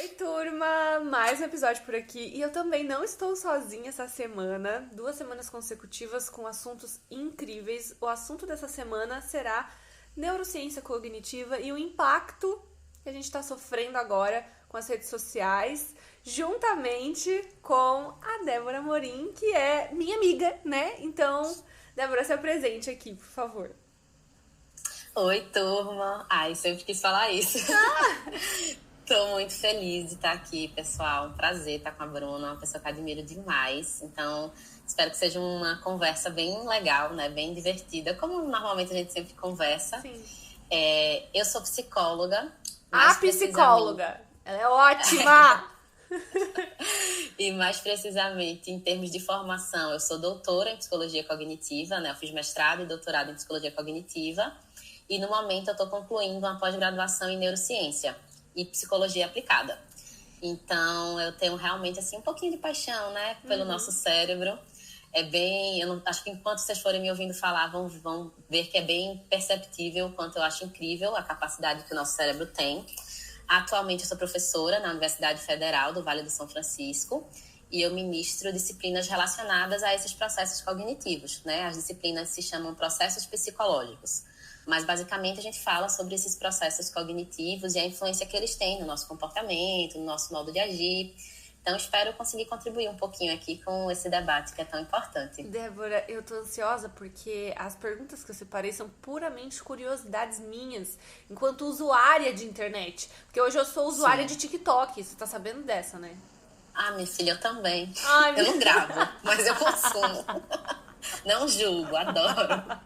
Oi, turma! Mais um episódio por aqui. E eu também não estou sozinha essa semana. 2 semanas consecutivas com assuntos incríveis. O assunto dessa semana será neurociência cognitiva e o impacto que a gente está sofrendo agora com as redes sociais, juntamente com a Débora Morim, que é minha amiga, né? Então, Débora, se apresente aqui, por favor. Oi, turma! Ai, sempre quis falar isso. Tô muito feliz de estar aqui, pessoal. Um prazer estar com a Bruna, uma pessoa que eu admiro demais. Então, espero que seja uma conversa bem legal, né? Bem divertida, como normalmente a gente sempre conversa. Sim. Eu sou psicóloga, A mais precisamente... psicóloga! Ela é ótima! E mais precisamente, em termos de formação, eu sou doutora em psicologia cognitiva, né? Eu fiz mestrado e doutorado em psicologia cognitiva. E no momento eu estou concluindo uma pós-graduação em neurociência e psicologia aplicada. Então, eu tenho realmente, assim, um pouquinho de paixão, né? Pelo nosso cérebro. Acho que enquanto vocês forem me ouvindo falar, vão ver que é bem perceptível o quanto eu acho incrível a capacidade que o nosso cérebro tem. Atualmente, eu sou professora na Universidade Federal do Vale do São Francisco e eu ministro disciplinas relacionadas a esses processos cognitivos, né? As disciplinas se chamam processos psicológicos. Mas, basicamente, a gente fala sobre esses processos cognitivos e a influência que eles têm no nosso comportamento, no nosso modo de agir. Então, espero conseguir contribuir um pouquinho aqui com esse debate que é tão importante. Débora, eu tô ansiosa porque as perguntas que eu separei são puramente curiosidades minhas, enquanto usuária de internet. Porque hoje eu sou usuária de TikTok, você tá sabendo dessa, né? Ah, minha filha, eu também. Ai, Eu não gravo, mas eu consumo. Não julgo, adoro.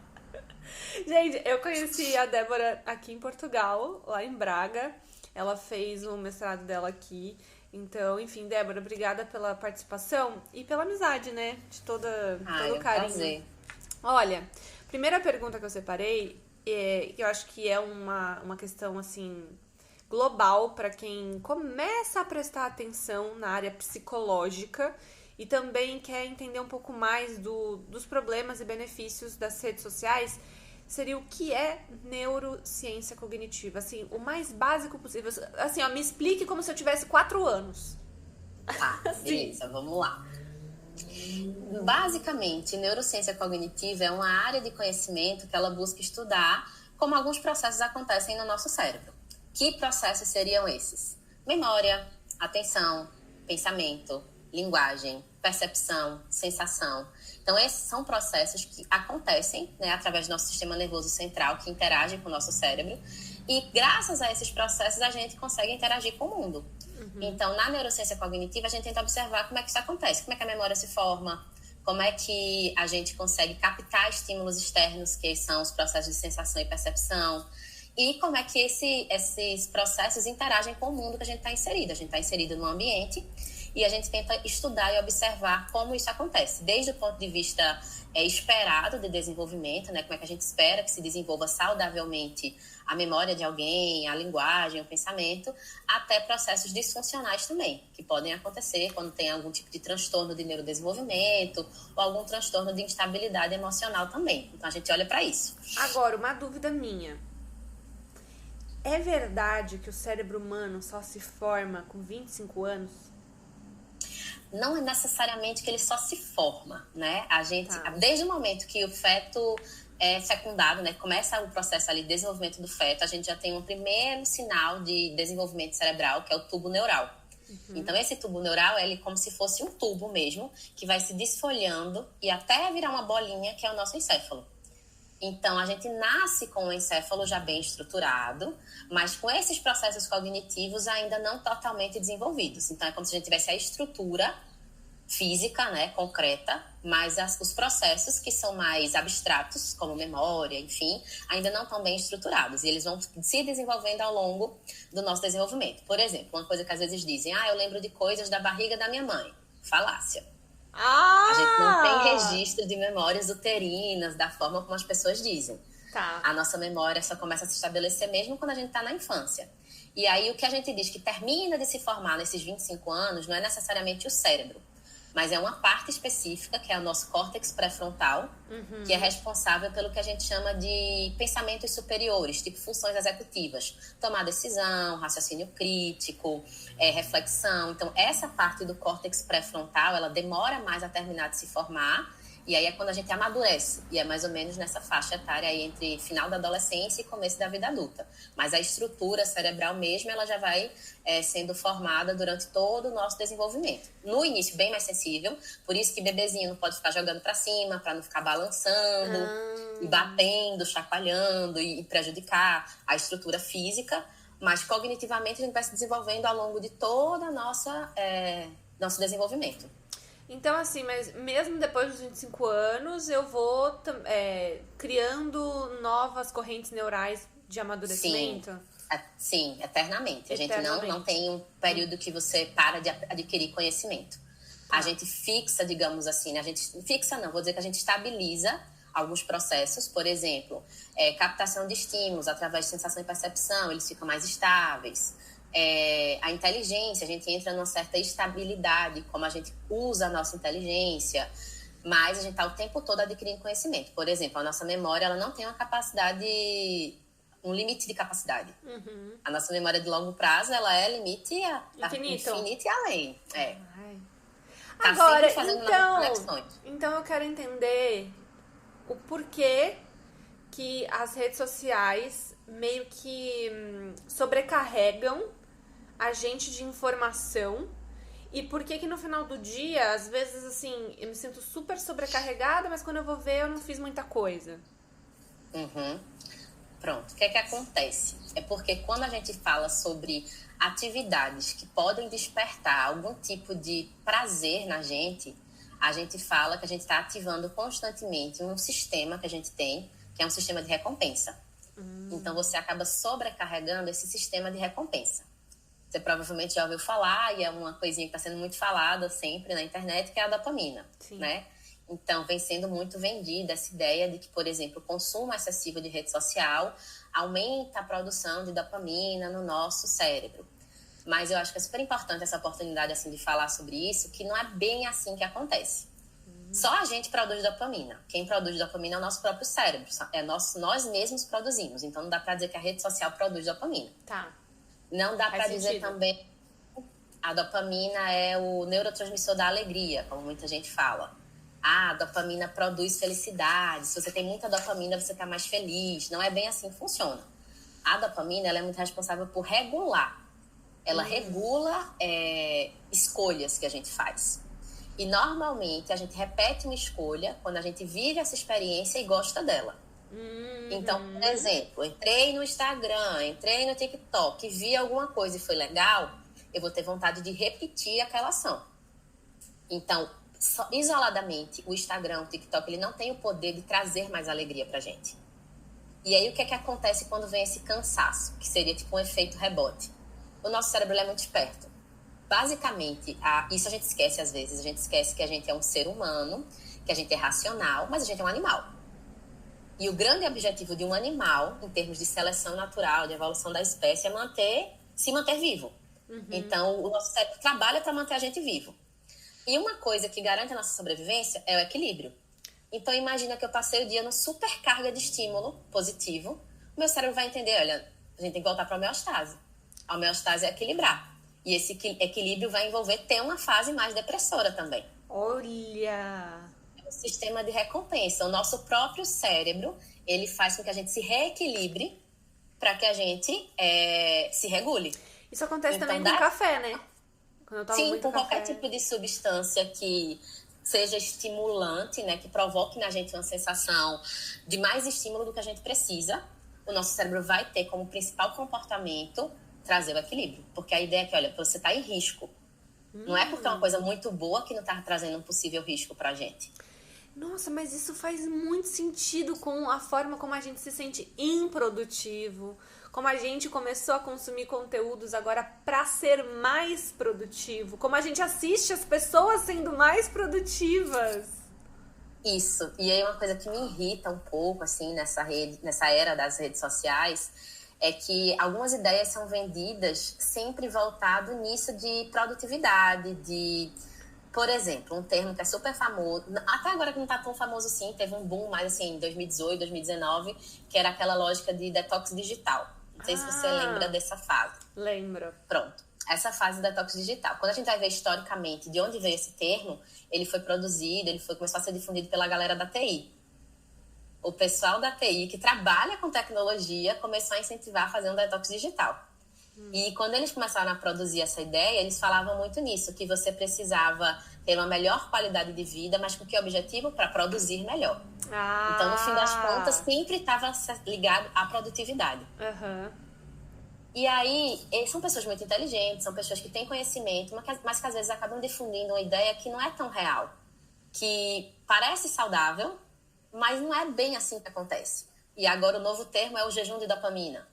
Gente, eu conheci a Débora aqui em Portugal, lá em Braga. Ela fez o mestrado dela aqui. Então, enfim, Débora, obrigada pela participação e pela amizade, né? De todo o carinho. Prazer. Olha, primeira pergunta que eu separei, que eu acho que é uma questão, assim, global para quem começa a prestar atenção na área psicológica e também quer entender um pouco mais dos problemas e benefícios das redes sociais, seria o que é neurociência cognitiva. Assim, o mais básico possível. Assim, ó, me explique como se eu tivesse 4 anos. Tá, beleza, vamos lá. Basicamente, neurociência cognitiva é uma área de conhecimento que ela busca estudar como alguns processos acontecem no nosso cérebro. Que processos seriam esses? Memória, atenção, pensamento, linguagem, percepção, sensação. Então, esses são processos que acontecem, né, através do nosso sistema nervoso central, que interage com o nosso cérebro. E, graças a esses processos, a gente consegue interagir com o mundo. Então, na neurociência cognitiva, a gente tenta observar como é que isso acontece, como é que a memória se forma, como é que a gente consegue captar estímulos externos, que são os processos de sensação e percepção, e como é que esses processos interagem com o mundo que a gente está inserido. A gente está inserido num ambiente e a gente tenta estudar e observar como isso acontece, desde o ponto de vista esperado de desenvolvimento, né? Como é que a gente espera que se desenvolva saudavelmente a memória de alguém, a linguagem, o pensamento, até processos disfuncionais também, que podem acontecer quando tem algum tipo de transtorno de neurodesenvolvimento ou algum transtorno de instabilidade emocional também. Então, a gente olha para isso. Agora, uma dúvida minha. É verdade que o cérebro humano só se forma com 25 anos? Não é necessariamente que ele só se forma, né? A gente, Tá. Desde o momento que o feto é fecundado, né? Começa o processo ali de desenvolvimento do feto, a gente já tem um primeiro sinal de desenvolvimento cerebral, que é o tubo neural. Então, esse tubo neural, ele é como se fosse um tubo mesmo, que vai se desfolhando e até virar uma bolinha, que é o nosso encéfalo. Então, a gente nasce com o encéfalo já bem estruturado, mas com esses processos cognitivos ainda não totalmente desenvolvidos. Então, é como se a gente tivesse a estrutura física, né, concreta, mas os processos que são mais abstratos, como memória, enfim, ainda não estão bem estruturados. E eles vão se desenvolvendo ao longo do nosso desenvolvimento. Por exemplo, uma coisa que às vezes dizem, eu lembro de coisas da barriga da minha mãe. Falácia. A gente não tem registro de memórias uterinas da forma como as pessoas dizem. Tá. A nossa memória só começa a se estabelecer mesmo quando a gente está na infância. E aí o que a gente diz que termina de se formar nesses 25 anos não é necessariamente o cérebro, mas é uma parte específica, que é o nosso córtex pré-frontal, que é responsável pelo que a gente chama de pensamentos superiores, tipo funções executivas, tomar decisão, raciocínio crítico, reflexão. Então, essa parte do córtex pré-frontal, ela demora mais a terminar de se formar, e aí é quando a gente amadurece, e é mais ou menos nessa faixa etária aí entre final da adolescência e começo da vida adulta. Mas a estrutura cerebral mesmo, ela já vai sendo formada durante todo o nosso desenvolvimento. No início, bem mais sensível, por isso que bebezinho não pode ficar jogando para cima, para não ficar balançando, e batendo, chacoalhando, e prejudicar a estrutura física, mas cognitivamente a gente vai se desenvolvendo ao longo de todo o nosso desenvolvimento. Então, assim, mas mesmo depois dos 25 anos, eu vou criando novas correntes neurais de amadurecimento? Sim, eternamente. A gente não tem um período que você para de adquirir conhecimento. A gente fixa, digamos assim, né? A gente fixa não, vou dizer que a gente estabiliza alguns processos, por exemplo, captação de estímulos através de sensação e percepção, eles ficam mais estáveis. A inteligência, a gente entra numa certa estabilidade, como a gente usa a nossa inteligência, mas a gente está o tempo todo adquirindo conhecimento. Por exemplo, a nossa memória, ela não tem uma capacidade, um limite de capacidade. A nossa memória de longo prazo, ela é limite infinito e além. Tá agora, fazendo então eu quero entender o porquê que as redes sociais meio que sobrecarregam a gente de informação, e por que no final do dia, às vezes, assim, eu me sinto super sobrecarregada, mas quando eu vou ver, eu não fiz muita coisa. Pronto, o que é que acontece? É porque quando a gente fala sobre atividades que podem despertar algum tipo de prazer na gente, a gente fala que a gente está ativando constantemente um sistema que a gente tem, que é um sistema de recompensa. Então, você acaba sobrecarregando esse sistema de recompensa. Você provavelmente já ouviu falar, e é uma coisinha que está sendo muito falada sempre na internet, que é a dopamina, né? Então, vem sendo muito vendida essa ideia de que, por exemplo, o consumo excessivo de rede social aumenta a produção de dopamina no nosso cérebro. Mas eu acho que é super importante essa oportunidade assim, de falar sobre isso, que não é bem assim que acontece. Só a gente produz dopamina. Quem produz dopamina é o nosso próprio cérebro. Nós mesmos produzimos. Então, não dá pra dizer que a rede social produz dopamina. Tá. Não dá pra dizer também a dopamina é o neurotransmissor da alegria, como muita gente fala. A dopamina produz felicidade. Se você tem muita dopamina, você tá mais feliz. Não é bem assim que funciona. A dopamina, ela é muito responsável por regular. Ela regula escolhas que a gente faz. E, normalmente, a gente repete uma escolha quando a gente vive essa experiência e gosta dela. Então, por exemplo, entrei no Instagram, entrei no TikTok, vi alguma coisa e foi legal, eu vou ter vontade de repetir aquela ação. Então, isoladamente, o Instagram, o TikTok, ele não tem o poder de trazer mais alegria pra gente. E aí, o que é que acontece quando vem esse cansaço? Que seria tipo um efeito rebote. O nosso cérebro é muito esperto. Basicamente, isso a gente esquece às vezes. A gente esquece que a gente é um ser humano, que a gente é racional, mas a gente é um animal. E o grande objetivo de um animal, em termos de seleção natural, de evolução da espécie, é se manter vivo. Então, o nosso cérebro trabalha para manter a gente vivo. E uma coisa que garante a nossa sobrevivência é o equilíbrio. Então, imagina que eu passei o dia numa super carga de estímulo positivo. O meu cérebro vai entender, olha, a gente tem que voltar para a homeostase. A homeostase é equilibrar. E esse equilíbrio vai envolver ter uma fase mais depressora também. Olha! É um sistema de recompensa. O nosso próprio cérebro, ele faz com que a gente se reequilibre para que a gente se regule. Isso acontece também com café, né? Quando eu tomo muito com qualquer tipo de substância que seja estimulante, né? Que provoque na gente uma sensação de mais estímulo do que a gente precisa. O nosso cérebro vai ter como principal comportamento trazer o equilíbrio. Porque a ideia é que, olha, você está em risco. Não é porque é uma coisa muito boa que não está trazendo um possível risco pra gente. Nossa, mas isso faz muito sentido com a forma como a gente se sente improdutivo, como a gente começou a consumir conteúdos agora pra ser mais produtivo, como a gente assiste as pessoas sendo mais produtivas. Isso. E aí uma coisa que me irrita um pouco, assim, nessa era das redes sociais, é que algumas ideias são vendidas sempre voltado nisso de produtividade, de Por exemplo, um termo que é super famoso, até agora que não tá tão famoso assim, teve um boom mais assim em 2018, 2019, que era aquela lógica de detox digital. Não sei se você lembra dessa fase. Lembro. Pronto. Essa fase do detox digital. Quando a gente vai ver historicamente de onde veio esse termo, ele foi produzido, começou a ser difundido pela galera da TI. O pessoal da TI que trabalha com tecnologia começou a incentivar a fazer um detox digital. E quando eles começaram a produzir essa ideia, eles falavam muito nisso, que você precisava ter uma melhor qualidade de vida, mas com que objetivo? Para produzir melhor. Então, no fim das contas, sempre estava ligado à produtividade. E aí, são pessoas muito inteligentes, são pessoas que têm conhecimento, mas que às vezes acabam difundindo uma ideia que não é tão real, que parece saudável, mas não é bem assim que acontece. E agora o novo termo é o jejum de dopamina.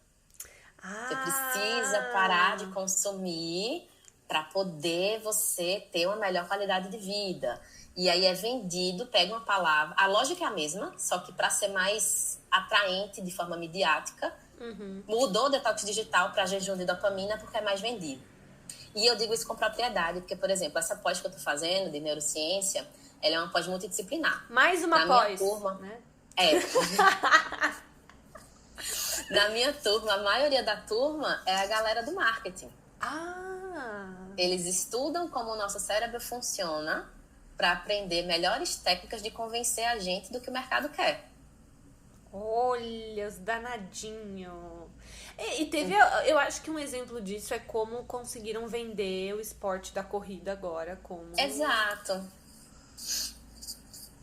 Você precisa parar de consumir para poder você ter uma melhor qualidade de vida. E aí é vendido, pega uma palavra... A lógica é a mesma, só que para ser mais atraente de forma midiática, mudou o detox digital para jejum de dopamina porque é mais vendido. E eu digo isso com propriedade, porque, por exemplo, essa pós que eu estou fazendo de neurociência, ela é uma pós multidisciplinar. Mais uma pós, minha turma, né? Na minha turma, a maioria da turma é a galera do marketing. Eles estudam como o nosso cérebro funciona para aprender melhores técnicas de convencer a gente do que o mercado quer. Olha, os danadinhos. E teve, eu acho que um exemplo disso é como conseguiram vender o esporte da corrida agora como... Exato.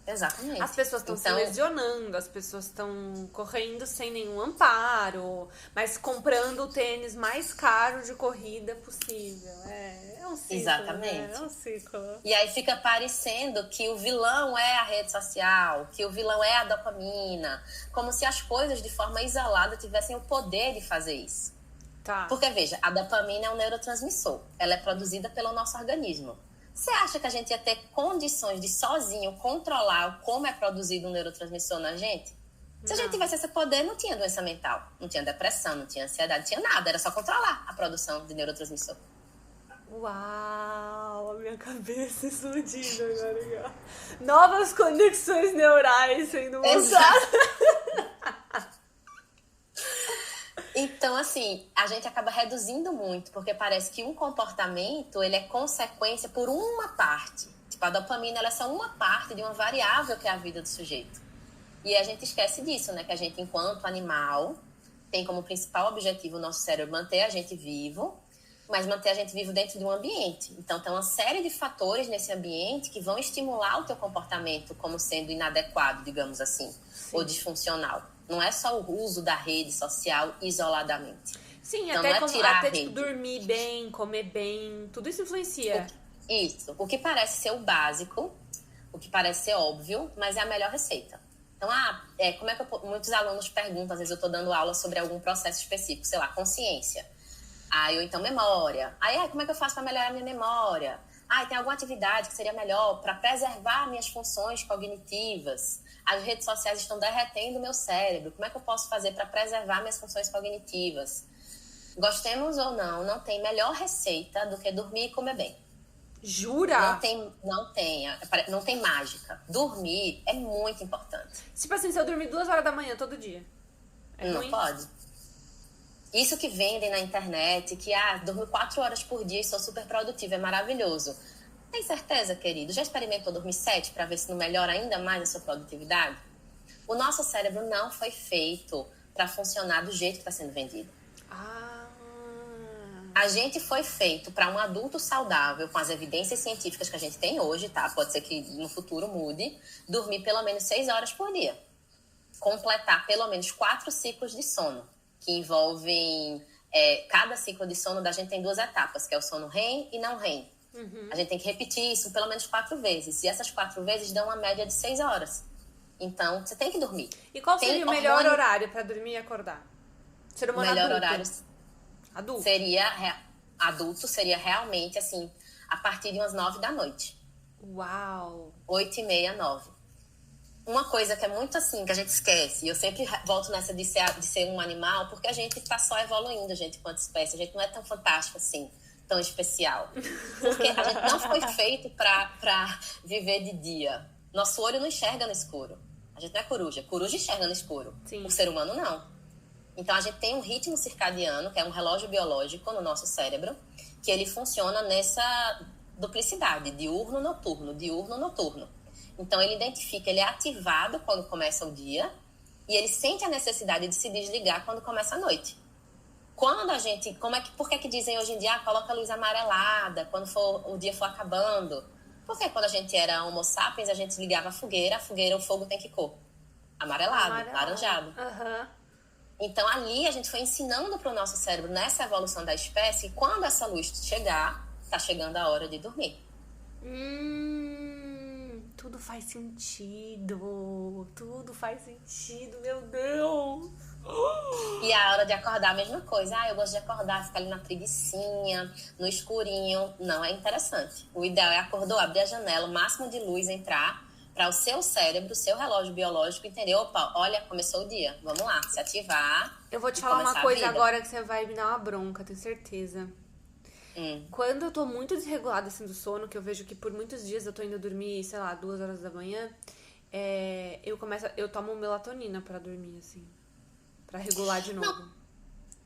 Exatamente. As pessoas estão se lesionando, as pessoas estão correndo sem nenhum amparo, mas comprando o tênis mais caro de corrida possível. É um ciclo. Exatamente. Né? É um ciclo. E aí fica parecendo que o vilão é a rede social, que o vilão é a dopamina, como se as coisas de forma isolada tivessem o poder de fazer isso. Porque, veja, a dopamina é um neurotransmissor. Ela é produzida pelo nosso organismo. Você acha que a gente ia ter condições de sozinho controlar como é produzido um neurotransmissor na gente? Se a gente tivesse esse poder, não tinha doença mental, não tinha depressão, não tinha ansiedade, não tinha nada. Era só controlar a produção de neurotransmissor. Uau, a minha cabeça explodindo agora. Novas conexões neurais sendo montadas. Então, assim, a gente acaba reduzindo muito, porque parece que um comportamento, ele é consequência por uma parte. Tipo, a dopamina, ela é só uma parte de uma variável que é a vida do sujeito. E a gente esquece disso, né? Que a gente, enquanto animal, tem como principal objetivo o nosso cérebro manter a gente vivo, mas manter a gente vivo dentro de um ambiente. Então, tem uma série de fatores nesse ambiente que vão estimular o teu comportamento como sendo inadequado, digamos assim, ou disfuncional. Não é só o uso da rede social isoladamente. Sim, então, até tipo, dormir bem, comer bem, tudo isso influencia. Isso. O que parece ser o básico, o que parece ser óbvio, mas é a melhor receita. Então, como é que muitos alunos perguntam, às vezes eu estou dando aula sobre algum processo específico, sei lá, consciência. Ou então memória. Como é que eu faço para melhorar a minha memória? Tem alguma atividade que seria melhor para preservar minhas funções cognitivas? As redes sociais estão derretendo o meu cérebro. Como é que eu posso fazer para preservar minhas funções cognitivas? Gostemos ou não, não tem melhor receita do que dormir e comer bem. Jura? Não tem mágica. Dormir é muito importante. Tipo assim, se eu dormir 2 horas da manhã todo dia, não ruim? Pode. Isso que vendem na internet, que dormir 4 horas por dia e sou super produtiva, é maravilhoso. Tem certeza, querido? Já experimentou dormir 7 para ver se não melhora ainda mais a sua produtividade? O nosso cérebro não foi feito para funcionar do jeito que está sendo vendido. A gente foi feito para um adulto saudável, com as evidências científicas que a gente tem hoje, tá? Pode ser que no futuro mude. Dormir pelo menos 6 horas por dia. Completar pelo menos 4 ciclos de sono, que envolvem... cada ciclo de sono da gente tem 2 etapas, que é o sono REM e não REM. A gente tem que repetir isso pelo menos 4 vezes. E essas 4 vezes dão uma média de 6 horas. Então, você tem que dormir. E qual seria o melhor horário para dormir e acordar? Ser humano adulto. O melhor horário adulto seria realmente, assim, a partir de umas 9 da noite. Uau! 8h30, 9. Uma coisa que é muito assim, que a gente esquece, e eu sempre volto nessa de ser um animal, porque a gente está só evoluindo, gente, enquanto espécie. A gente não é tão fantástico assim. tão especial. Porque a gente não foi feito para viver de dia. Nosso olho não enxerga no escuro. A gente não é coruja. Coruja enxerga no escuro. Sim. O ser humano não. Então, a gente tem um ritmo circadiano, que é um relógio biológico no nosso cérebro, que ele funciona nessa duplicidade, diurno-noturno, diurno-noturno. Então, ele identifica, ele é ativado quando começa o dia e ele sente a necessidade de se desligar quando começa a noite. Quando a gente... por que dizem hoje em dia, coloca a luz amarelada quando o dia for acabando? Porque quando a gente era homo sapiens, a gente ligava a fogueira, o fogo tem que cor? Amarelado, laranjado. Uhum. Então, ali a gente foi ensinando para o nosso cérebro, nessa evolução da espécie, que quando essa luz chegar, tá chegando a hora de dormir. Tudo faz sentido. Tudo faz sentido, meu Deus. E a hora de acordar, a mesma coisa. Eu gosto de acordar, ficar ali na preguicinha, no escurinho. Não é interessante. O ideal é acordar, abrir a janela, o máximo de luz entrar, para o seu cérebro, o seu relógio biológico entender, opa, olha, começou o dia, vamos lá, se ativar. Eu vou te falar uma coisa agora que você vai me dar uma bronca, tenho certeza. Quando eu tô muito desregulada assim do sono, que eu vejo que por muitos dias eu tô indo dormir, sei lá, 2 horas da manhã, eu tomo melatonina pra dormir, assim, pra regular de novo.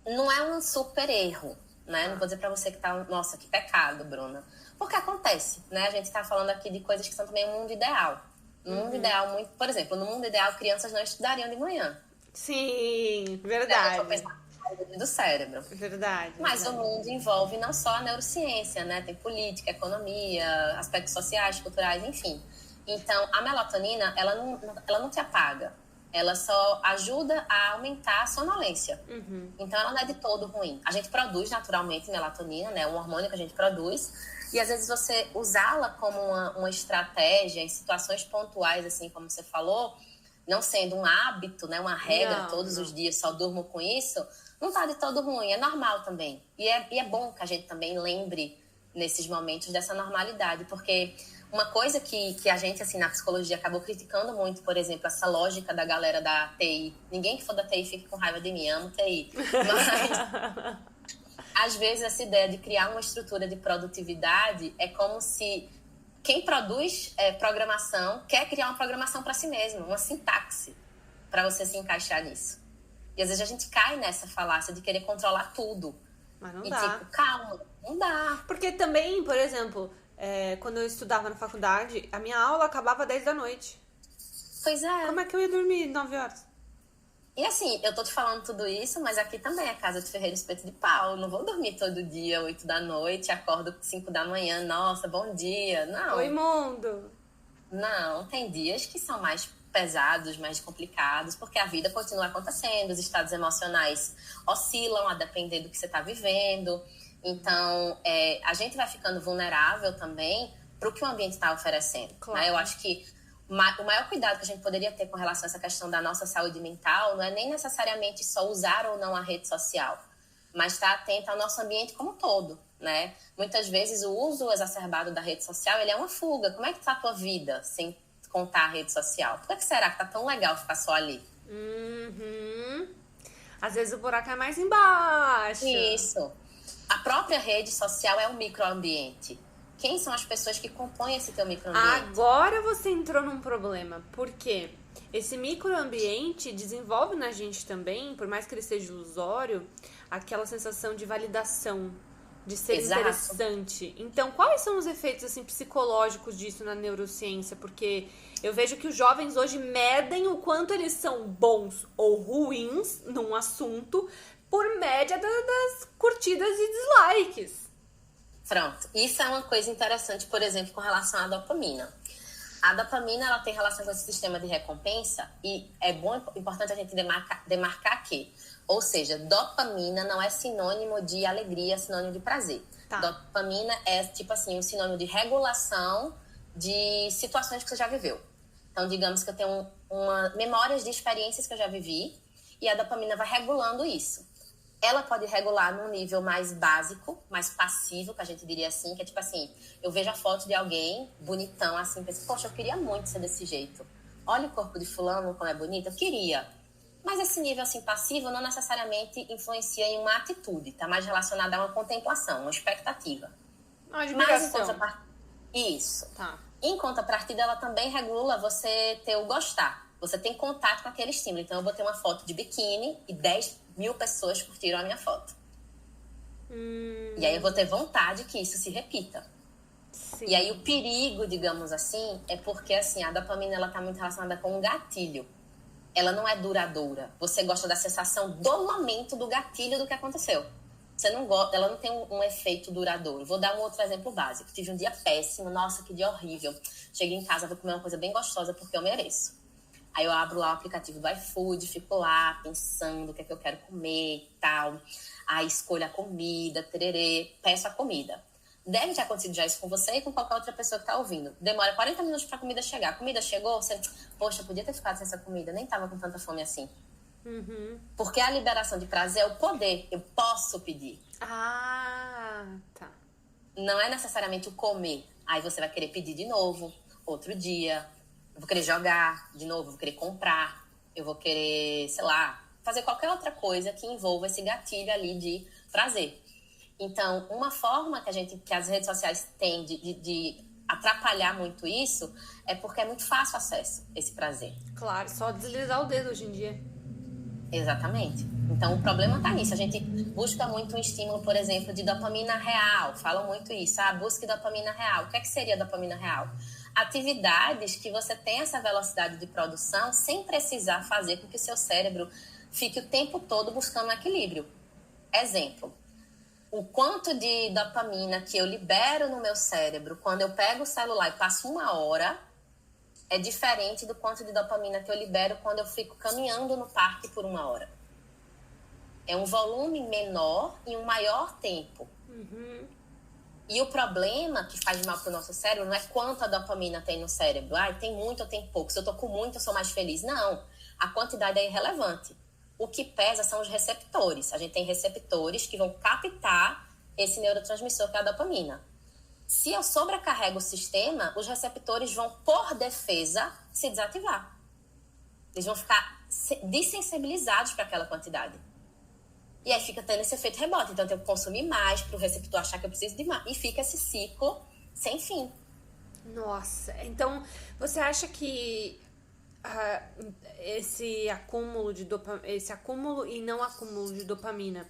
Não é um super erro, né? Não vou dizer pra você que tá, nossa, que pecado, Bruna. Porque acontece, né? A gente tá falando aqui de coisas que são também um mundo ideal. No mundo ideal, por exemplo, no mundo ideal, crianças não estudariam de manhã. Sim, verdade. Do cérebro. Verdade. Mas o mundo envolve não só a neurociência, né? Tem política, economia, aspectos sociais, culturais, enfim. Então, a melatonina, ela não te apaga. Ela só ajuda a aumentar a sonolência. Então, ela não é de todo ruim. A gente produz naturalmente melatonina, né? Um hormônio que a gente produz. E, às vezes, você usá-la como uma estratégia em situações pontuais, assim como você falou, não sendo um hábito, né? Uma regra, todos os dias só durmo com isso, não tá de todo ruim. É normal também. E é bom que a gente também lembre, nesses momentos, dessa normalidade. Porque uma coisa que a gente, assim, na psicologia acabou criticando muito, por exemplo, essa lógica da galera da TI. Ninguém que for da TI fique com raiva de mim, amo TI. Mas, às vezes, essa ideia de criar uma estrutura de produtividade é como se quem produz programação quer criar uma programação para si mesmo, uma sintaxe, para você se encaixar nisso. E, às vezes, a gente cai nessa falácia de querer controlar tudo. Mas não dá. Tipo, calma, não dá. Porque também, por exemplo... quando eu estudava na faculdade, a minha aula acabava às 10 da noite. Pois é. Como é que eu ia dormir 9 horas? E assim, eu tô te falando tudo isso, mas aqui também é casa de ferreiro espeto de pau. Eu não vou dormir todo dia, 8 da noite, acordo 5 da manhã, nossa, bom dia. Não. Oi, mundo. Não, tem dias que são mais pesados, mais complicados, porque a vida continua acontecendo, os estados emocionais oscilam a depender do que você tá vivendo. Então, a gente vai ficando vulnerável também para o que o ambiente está oferecendo. Claro. Né? Eu acho que o maior cuidado que a gente poderia ter com relação a essa questão da nossa saúde mental não é nem necessariamente só usar ou não a rede social, mas estar atento ao nosso ambiente como um todo. Né? Muitas vezes o uso exacerbado da rede social ele é uma fuga. Como é que está a tua vida sem contar a rede social? Por que será que está tão legal ficar só ali? Às vezes o buraco é mais embaixo. Isso. A própria rede social é um microambiente. Quem são as pessoas que compõem esse teu microambiente? Agora você entrou num problema. Por quê? Esse microambiente desenvolve na gente também, por mais que ele seja ilusório, aquela sensação de validação, de ser interessante. Então, quais são os efeitos assim, psicológicos disso na neurociência? Porque eu vejo que os jovens hoje medem o quanto eles são bons ou ruins num assunto por média das curtidas e dislikes. Pronto. Isso é uma coisa interessante, por exemplo, com relação à dopamina. A dopamina, ela tem relação com esse sistema de recompensa e é importante a gente demarcar que, ou seja, dopamina não é sinônimo de alegria, é sinônimo de prazer. Tá. Dopamina é, tipo assim, um sinônimo de regulação de situações que você já viveu. Então, digamos que eu tenho memórias de experiências que eu já vivi e a dopamina vai regulando isso. Ela pode regular num nível mais básico, mais passivo, que a gente diria assim, que é tipo assim, eu vejo a foto de alguém bonitão, assim, penso, poxa, eu queria muito ser desse jeito. Olha o corpo de fulano, como é bonito, eu queria. Mas esse nível assim, passivo não necessariamente influencia em uma atitude, está mais relacionado a uma contemplação, uma expectativa. Uma Mas admiração. Isso. Tá. Em contrapartida, ela também regula você ter o gostar. Você tem contato com aquele estímulo. Então, eu botei uma foto de biquíni e 10 mil pessoas curtiram a minha foto. E aí eu vou ter vontade que isso se repita. Sim. E aí o perigo, digamos assim, é porque assim, a dopamina ela tá muito relacionada com um gatilho. Ela não é duradoura. Você gosta da sensação do momento do gatilho do que aconteceu. Você não gosta, ela não tem um efeito duradouro. Vou dar um outro exemplo básico. Tive um dia péssimo, nossa, que dia horrível. Cheguei em casa, vou comer uma coisa bem gostosa porque eu mereço. Aí eu abro lá o aplicativo do iFood, fico lá pensando o que é que eu quero comer e tal. Aí escolho a comida, tererê, peço a comida. Deve ter acontecido já isso com você e com qualquer outra pessoa que tá ouvindo. Demora 40 minutos pra comida chegar. A comida chegou, você... Poxa, podia ter ficado sem essa comida. Nem tava com tanta fome assim. Porque a liberação de prazer é o poder. Eu posso pedir. Ah, tá. Não é necessariamente o comer. Aí você vai querer pedir de novo, outro dia. Eu vou querer jogar de novo, eu vou querer comprar. Eu vou querer, sei lá, fazer qualquer outra coisa que envolva esse gatilho ali de prazer. Então, uma forma que as redes sociais têm de atrapalhar muito isso é porque é muito fácil acesso a esse prazer. Claro, só deslizar o dedo hoje em dia. Exatamente. Então, o problema está nisso. A gente busca muito um estímulo, por exemplo, de dopamina real. Falam muito isso. Busque dopamina real. O que é que seria dopamina real? Atividades que você tem essa velocidade de produção sem precisar fazer com que o seu cérebro fique o tempo todo buscando um equilíbrio. Exemplo. O quanto de dopamina que eu libero no meu cérebro quando eu pego o celular e passo 1 hora é diferente do quanto de dopamina que eu libero quando eu fico caminhando no parque por 1 hora. É um volume menor em um maior tempo. E o problema que faz mal para o nosso cérebro não é quanta dopamina tem no cérebro. Tem muito ou tem pouco. Se eu tô com muito, eu sou mais feliz. Não. A quantidade é irrelevante. O que pesa são os receptores. A gente tem receptores que vão captar esse neurotransmissor que é a dopamina. Se eu sobrecarrego o sistema, os receptores vão, por defesa, se desativar. Eles vão ficar dessensibilizados para aquela quantidade. E aí fica tendo esse efeito rebote. Então eu tenho que consumir mais para o receptor achar que eu preciso de mais. E fica esse ciclo sem fim. Nossa, então você acha que esse acúmulo e não acúmulo de dopamina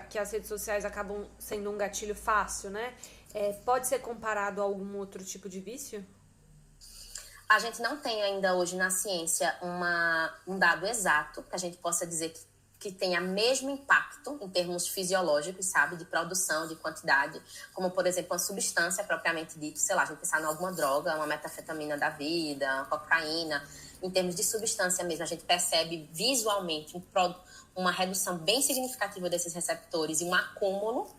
que as redes sociais acabam sendo um gatilho fácil, né? Pode ser comparado a algum outro tipo de vício? A gente não tem ainda hoje na ciência um dado exato que a gente possa dizer que tenha mesmo impacto em termos fisiológicos, sabe? De produção, de quantidade, como, por exemplo, uma substância propriamente dita, sei lá, a gente pensar em alguma droga, uma metafetamina da vida, uma cocaína. Em termos de substância mesmo, a gente percebe visualmente uma redução bem significativa desses receptores e um acúmulo,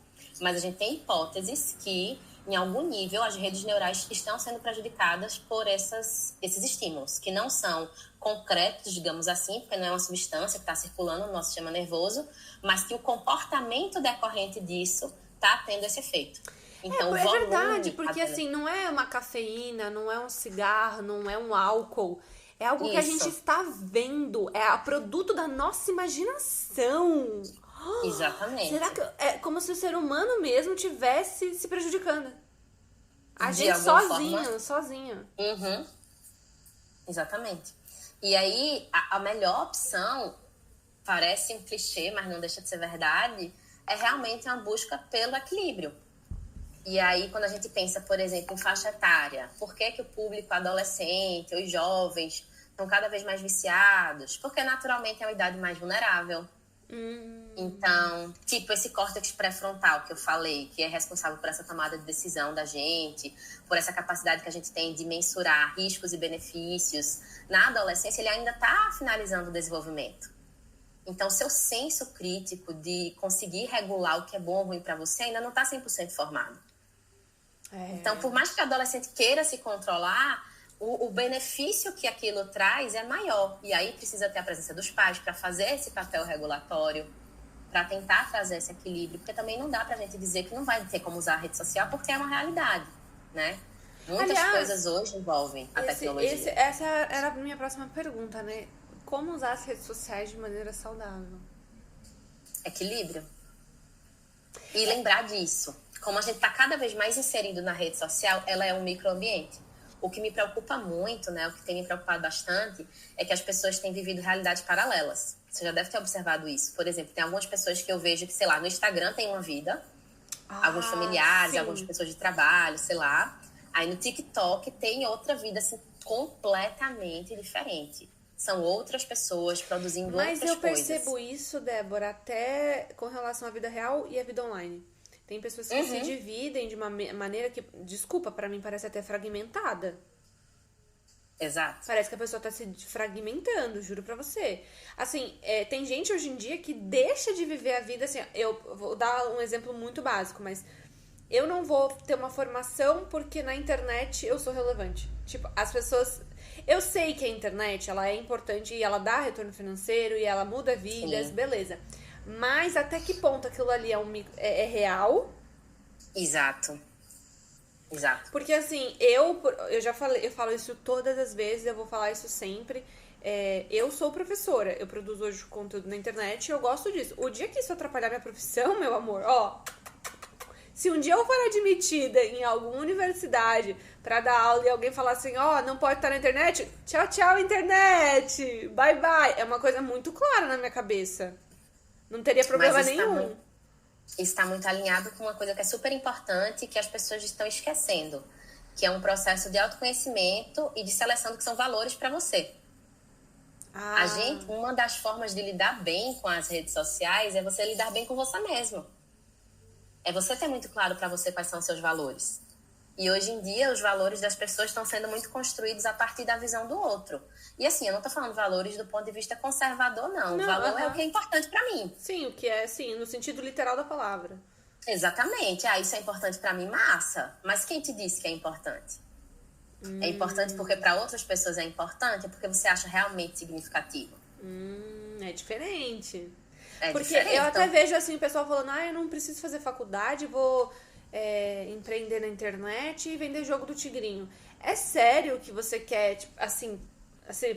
mas a gente tem hipóteses que, em algum nível, as redes neurais estão sendo prejudicadas por esses estímulos, que não são concretos, digamos assim, porque não é uma substância que está circulando no nosso sistema nervoso, mas que o comportamento decorrente disso está tendo esse efeito. Então, é verdade, porque assim, não é uma cafeína, não é um cigarro, não é um álcool. É algo que a gente está vendo, é produto da nossa imaginação. Exatamente. Será que é como se o ser humano mesmo tivesse se prejudicando? A De gente sozinho. Uhum. Exatamente. E aí, a melhor opção, parece um clichê, mas não deixa de ser verdade, é realmente uma busca pelo equilíbrio. E aí, quando a gente pensa, por exemplo, em faixa etária, por que o público adolescente, os jovens, estão cada vez mais viciados? Porque, naturalmente, é uma idade mais vulnerável. Então, tipo esse córtex pré-frontal que eu falei, que é responsável por essa tomada de decisão da gente, por essa capacidade que a gente tem de mensurar riscos e benefícios, na adolescência ele ainda está finalizando o desenvolvimento. Então, seu senso crítico de conseguir regular o que é bom ou ruim para você ainda não está 100% formado. Então, por mais que o adolescente queira se controlar, o benefício que aquilo traz é maior. E aí precisa ter a presença dos pais para fazer esse papel regulatório, para tentar trazer esse equilíbrio. Porque também não dá pra gente dizer que não vai ter como usar a rede social, porque é uma realidade, né? Muitas coisas hoje envolvem a tecnologia. Essa era a minha próxima pergunta, né? como usar as redes sociais de maneira saudável. Equilíbrio. E lembrar disso. Como a gente está cada vez mais inserido na rede social, ela é um microambiente. O que me preocupa muito, né, o que tem me preocupado bastante, é que as pessoas têm vivido realidades paralelas. Você já deve ter observado isso. Por exemplo, tem algumas pessoas que eu vejo que, sei lá, no Instagram tem uma vida, alguns familiares, sim. algumas pessoas de trabalho, sei lá. Aí no TikTok tem outra vida, assim, completamente diferente. São outras pessoas produzindo outras coisas. Mas eu percebo isso, Débora, até com relação à vida real e à vida online. Tem pessoas que se dividem de uma maneira que, desculpa, pra mim parece até fragmentada. Exato. Parece que a pessoa tá se fragmentando, juro pra você. Assim, tem gente hoje em dia que deixa de viver a vida, assim, eu vou dar um exemplo muito básico, mas eu não vou ter uma formação porque na internet eu sou relevante. Tipo, as pessoas... Eu sei que a internet, ela é importante e ela dá retorno financeiro e ela muda vidas, beleza. Mas até que ponto aquilo ali é real? Exato. Exato. Porque assim, eu já falei, eu falo isso todas as vezes, eu vou falar isso sempre. Eu sou professora, eu produzo hoje conteúdo na internet e eu gosto disso. O dia que isso atrapalhar minha profissão, meu amor, ó... Se um dia eu for admitida em alguma universidade pra dar aula e alguém falar assim, ó, não pode estar na internet, tchau, tchau, internet, bye, bye. É uma coisa muito clara na minha cabeça. Não teria problema nenhum. Isso está muito alinhado com uma coisa que é super importante que as pessoas estão esquecendo, que é um processo de autoconhecimento e de seleção do que são valores para você. Uma das formas de lidar bem com as redes sociais é você lidar bem com você mesmo. É você ter muito claro para você quais são os seus valores. E hoje em dia, os valores das pessoas estão sendo muito construídos a partir da visão do outro. E assim, eu não estou falando valores do ponto de vista conservador, não. O valor é o que é importante para mim. Sim, o que é, sim, no sentido literal da palavra. Exatamente. Isso é importante para mim, massa. Mas quem te disse que é importante? É importante porque para outras pessoas é importante, é porque você acha realmente significativo. É diferente. Porque diferente, eu até vejo assim, o pessoal falando, eu não preciso fazer faculdade, vou empreender na internet e vender jogo do Tigrinho. É sério que você quer, tipo, assim,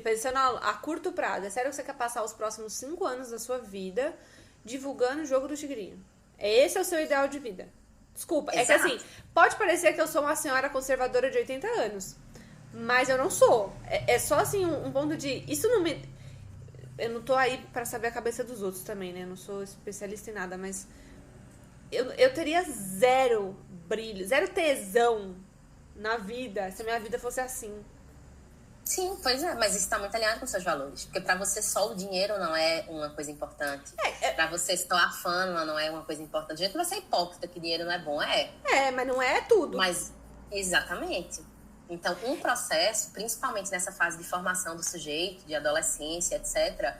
pensando a curto prazo, é sério que você quer passar os próximos 5 anos da sua vida divulgando o jogo do Tigrinho? Esse é o seu ideal de vida. Desculpa, Exato. é que assim, pode parecer que eu sou uma senhora conservadora de 80 anos, mas eu não sou. É só assim, um ponto de... Isso não me... Eu não tô aí pra saber a cabeça dos outros também, né? Eu não sou especialista em nada, mas... Eu teria zero brilho, zero tesão na vida se a minha vida fosse assim. Sim, pois é, mas isso está muito alinhado com seus valores. Porque para você só o dinheiro não é uma coisa importante. Para você só a fama não é uma coisa importante. A gente não vai ser hipócrita que dinheiro não é bom, mas não é tudo. Mas, exatamente. Então, um processo, principalmente nessa fase de formação do sujeito, de adolescência, etc.,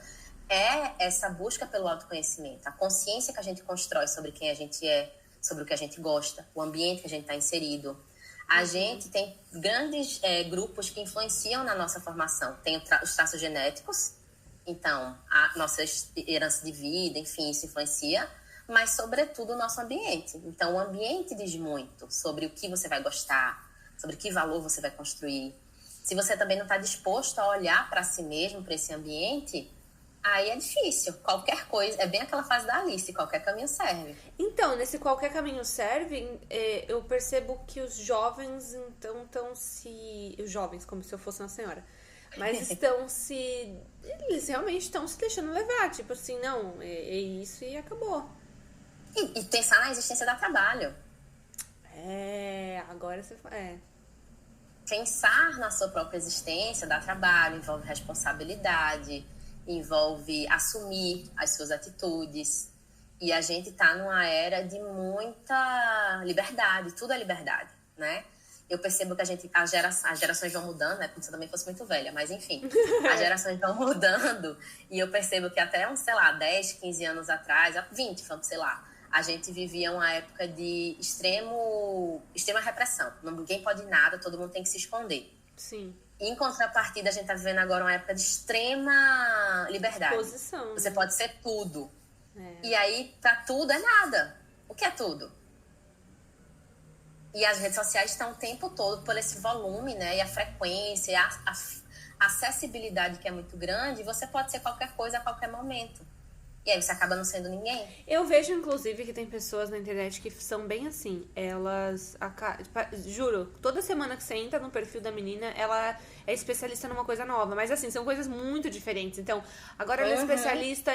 é essa busca pelo autoconhecimento. A consciência que a gente constrói sobre quem a gente é, sobre o que a gente gosta, o ambiente que a gente está inserido. A gente tem grandes grupos que influenciam na nossa formação. Tem os traços genéticos, então a nossa herança de vida, enfim, isso influencia, mas sobretudo o nosso ambiente. Então o ambiente diz muito sobre o que você vai gostar, sobre que valor você vai construir. Se você também não está disposto a olhar para si mesmo, para esse ambiente, aí é difícil. Qualquer coisa, é bem aquela fase da Alice, qualquer caminho serve. Então, nesse qualquer caminho serve, eu percebo que os jovens, então, estão se... Os jovens, como se eu fosse uma senhora. Mas estão se... Eles realmente estão se deixando levar. Tipo assim, não, é isso e acabou. E pensar na existência dá trabalho. Agora você... Pensar na sua própria existência dá trabalho, envolve responsabilidade, envolve assumir as suas atitudes. E a gente tá numa era de muita liberdade, tudo é liberdade, né? Eu percebo que as gerações vão mudando, né? Como se eu também fosse muito velha, mas enfim. As gerações vão mudando e eu percebo que até uns, 10, 15 anos atrás, 20, vamos, a gente vivia uma época de extrema repressão. Ninguém pode nada, todo mundo tem que se esconder. Sim. Em contrapartida, a gente tá vivendo agora uma época de extrema liberdade. Exposição. Você pode ser tudo. E aí, pra tudo é nada. O que é tudo? E as redes sociais estão o tempo todo por esse volume, né? E a frequência, acessibilidade que é muito grande, você pode ser qualquer coisa a qualquer momento. E aí você acaba não sendo ninguém. Eu vejo, inclusive, que tem pessoas na internet que são bem assim. Elas. Juro, toda semana que você entra no perfil da menina, ela é especialista numa coisa nova. Mas assim, são coisas muito diferentes. Então, agora ela é especialista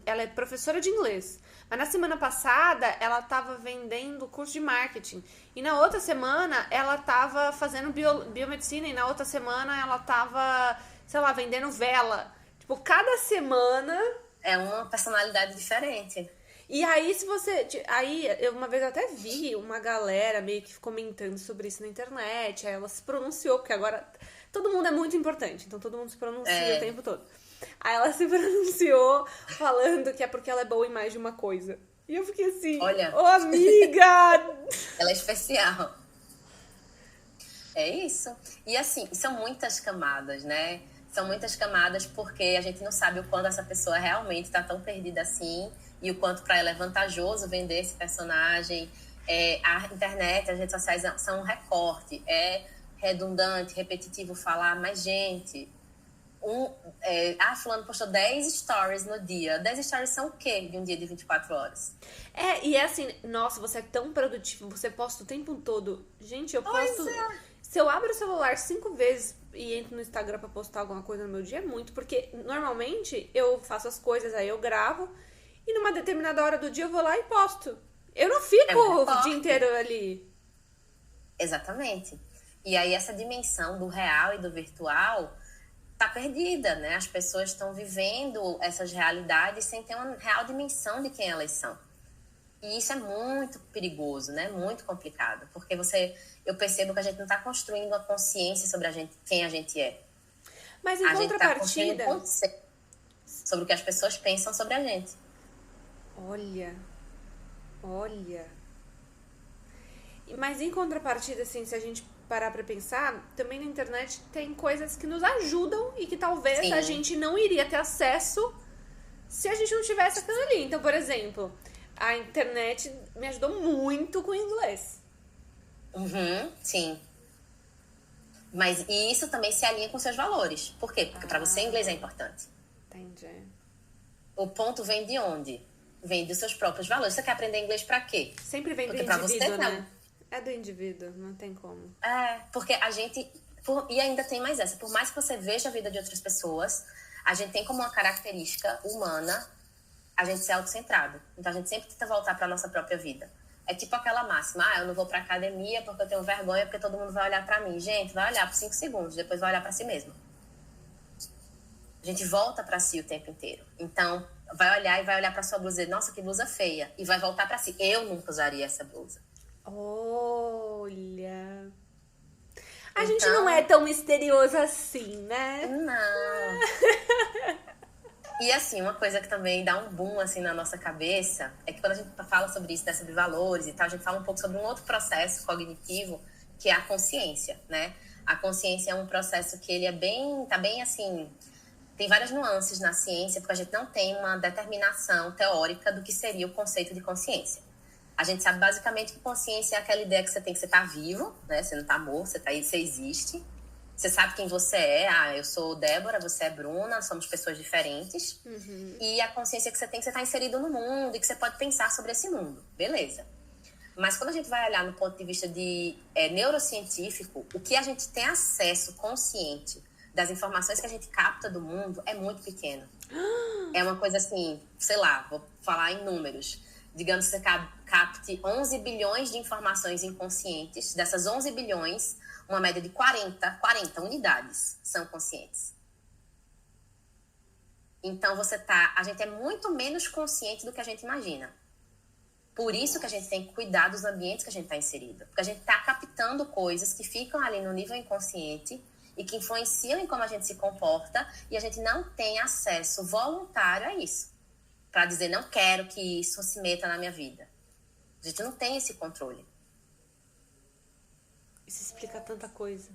ela é professora de inglês. Mas na semana passada, ela tava vendendo curso de marketing. E na outra semana, ela tava fazendo biomedicina. E na outra semana, ela tava, sei lá, vendendo vela. Tipo, cada semana. É uma personalidade diferente. E aí, se você... Aí, eu uma vez até vi uma galera meio que comentando sobre isso na internet. Aí ela se pronunciou, porque agora todo mundo é muito importante. Então, todo mundo se pronuncia o tempo todo. Aí ela se pronunciou falando que é porque ela é boa em mais de uma coisa. E eu fiquei assim... Olha... Ô, amiga! Ela é especial. É isso. E assim, são muitas camadas, né? São muitas camadas porque a gente não sabe o quanto essa pessoa realmente está tão perdida assim e o quanto para ela é vantajoso vender esse personagem. A internet, as redes sociais são um recorte. É redundante, repetitivo falar, mas, gente... fulano postou 10 stories no dia. 10 stories são o quê de um dia de 24 horas? E é assim, nossa, você é tão produtivo, você posta o tempo todo. Gente, eu posto... Se eu abro o celular 5 vezes e entro no Instagram pra postar alguma coisa no meu dia, é muito. Porque, normalmente, eu faço as coisas, aí eu gravo. E numa determinada hora do dia eu vou lá e posto. Eu não fico o dia inteiro ali. Exatamente. E aí essa dimensão do real e do virtual tá perdida, né? As pessoas estão vivendo essas realidades sem ter uma real dimensão de quem elas são. E isso é muito perigoso, né? Muito complicado. Porque eu percebo que a gente não está construindo uma consciência sobre quem a gente é. Mas em contrapartida... A gente está construindo um conceito sobre o que as pessoas pensam sobre a gente. Olha. Mas em contrapartida, assim, se a gente parar pra pensar, também na internet tem coisas que nos ajudam e que talvez a gente não iria ter acesso se a gente não tivesse aquilo ali. Então, por exemplo, a internet me ajudou muito com o inglês. Sim. Mas isso também se alinha com seus valores. Por quê? Porque para você inglês é importante. Entendi. O ponto vem de onde? Vem dos seus próprios valores. Você quer aprender inglês pra quê? Sempre vem do indivíduo, você, né? É do indivíduo, não tem como. Porque a gente... E ainda tem mais essa. Por mais que você veja a vida de outras pessoas, a gente tem como uma característica humana a gente ser autocentrado. Então, a gente sempre tenta voltar pra nossa própria vida. É tipo aquela máxima, eu não vou pra academia porque eu tenho vergonha, porque todo mundo vai olhar pra mim. Gente, vai olhar por 5 segundos, depois vai olhar pra si mesmo. A gente volta pra si o tempo inteiro. Então, vai olhar e vai olhar pra sua blusa e dizer, nossa, que blusa feia. E vai voltar pra si. Eu nunca usaria essa blusa. Olha... A gente não é tão misterioso assim, né? Não. E assim, uma coisa que também dá um boom assim na nossa cabeça é que quando a gente fala sobre isso, né, sobre valores e tal, a gente fala um pouco sobre um outro processo cognitivo, que é a consciência, né? A consciência é um processo que ele tá bem assim, tem várias nuances na ciência, porque a gente não tem uma determinação teórica do que seria o conceito de consciência. A gente sabe basicamente que consciência é aquela ideia que você tá vivo, né? Você não tá morto, você tá aí, você existe. Você sabe quem você é. Eu sou Débora, você é Bruna, somos pessoas diferentes. E a consciência que você tá inserido no mundo e que você pode pensar sobre esse mundo. Beleza. Mas quando a gente vai olhar no ponto de vista de neurocientífico, o que a gente tem acesso consciente das informações que a gente capta do mundo é muito pequeno. É uma coisa assim, sei lá, vou falar em números. Digamos que você capte 11 bilhões de informações inconscientes. Dessas 11 bilhões, uma média de 40 unidades são conscientes. Então, a gente é muito menos consciente do que a gente imagina. Por isso que a gente tem que cuidar dos ambientes que a gente está inserido. Porque a gente está captando coisas que ficam ali no nível inconsciente e que influenciam em como a gente se comporta e a gente não tem acesso voluntário a isso. Para dizer, não quero que isso se meta na minha vida. A gente não tem esse controle. Isso explica tanta coisa.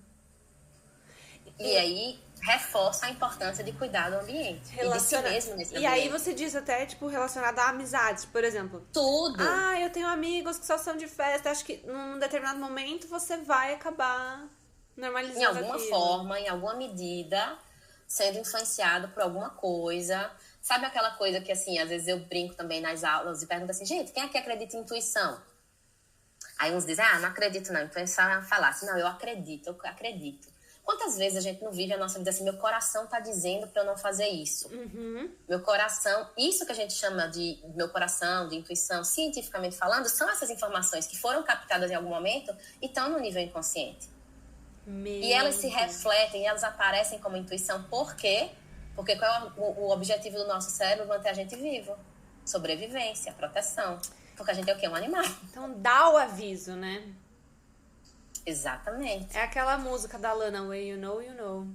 E aí, reforça a importância de cuidar do ambiente. E de si mesmo nesse ambiente. E aí você diz até, tipo, relacionado a amizades, por exemplo. Tudo. Eu tenho amigos que só são de festa. Acho que num determinado momento você vai acabar em Normalizando alguma aquilo. forma, em alguma medida, sendo influenciado por alguma coisa. Sabe aquela coisa que, assim, às vezes eu brinco também nas aulas e pergunto assim, gente, quem aqui acredita em intuição? Aí uns dizem, não acredito não, intuição é uma falácia. Não, eu acredito. Quantas vezes a gente não vive a nossa vida assim, meu coração tá dizendo para eu não fazer isso. Meu coração, isso que a gente chama de meu coração, de intuição, cientificamente falando, são essas informações que foram captadas em algum momento e estão no nível inconsciente. E elas se refletem, elas aparecem como intuição. Por quê? Porque qual é o objetivo do nosso cérebro? Manter a gente vivo. Sobrevivência, proteção. Porque a gente é o quê? Um animal. Então dá o aviso, né? Exatamente. É aquela música da Lana, When You Know, You Know.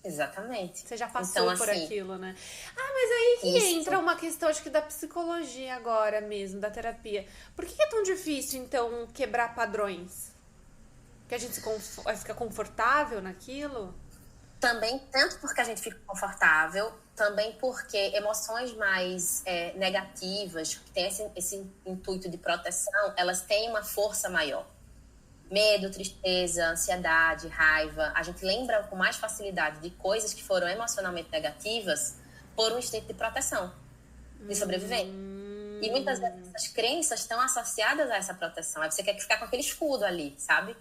Exatamente. Você já passou então, por assim, aquilo, né? Mas aí que isso. entra uma questão, acho que da psicologia agora mesmo, da terapia. Por que é tão difícil, então, quebrar padrões? Que a gente fica confortável naquilo? Também, tanto porque a gente fica confortável, também porque emoções mais negativas, que têm esse intuito de proteção, elas têm uma força maior. Medo, tristeza, ansiedade, raiva. A gente lembra com mais facilidade de coisas que foram emocionalmente negativas por um instinto de proteção, de sobreviver. E muitas vezes essas crenças estão associadas a essa proteção. Aí você quer ficar com aquele escudo ali, sabe?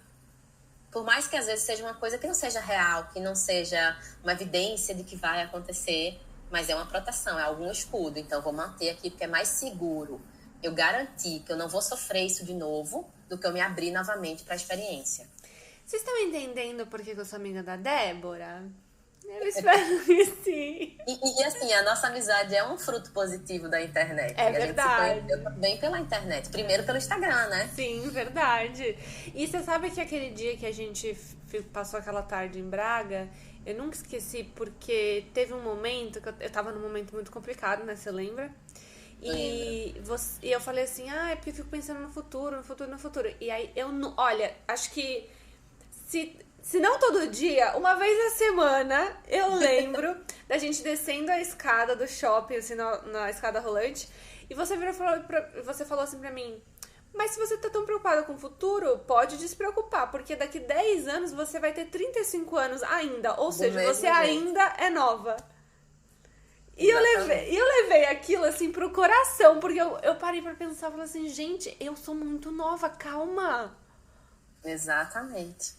Por mais que às vezes seja uma coisa que não seja real, que não seja uma evidência de que vai acontecer, mas é uma proteção, é algum escudo. Então, eu vou manter aqui porque é mais seguro. Eu garanti que eu não vou sofrer isso de novo do que eu me abrir novamente para a experiência. Vocês estão entendendo por que eu sou amiga da Débora? Eu espero que sim. E assim, a nossa amizade é um fruto positivo da internet. É e a verdade. gente se conheceu também pela internet. Primeiro pelo Instagram, né? Sim, verdade. E você sabe que aquele dia que a gente passou aquela tarde em Braga, eu nunca esqueci porque teve um momento que eu tava num momento muito complicado, né? Você lembra? E eu falei assim, é porque eu fico pensando no futuro. E aí eu não. Olha, acho que se não todo dia, uma vez na semana, eu lembro da gente descendo a escada do shopping, assim, na escada rolante, e você virou você falou assim pra mim, mas se você tá tão preocupada com o futuro, pode despreocupar, porque daqui 10 anos você vai ter 35 anos ainda, ou seja, você ainda é nova. E eu levei aquilo, assim, pro coração, porque eu parei pra pensar, falei assim, gente, eu sou muito nova, calma. Exatamente.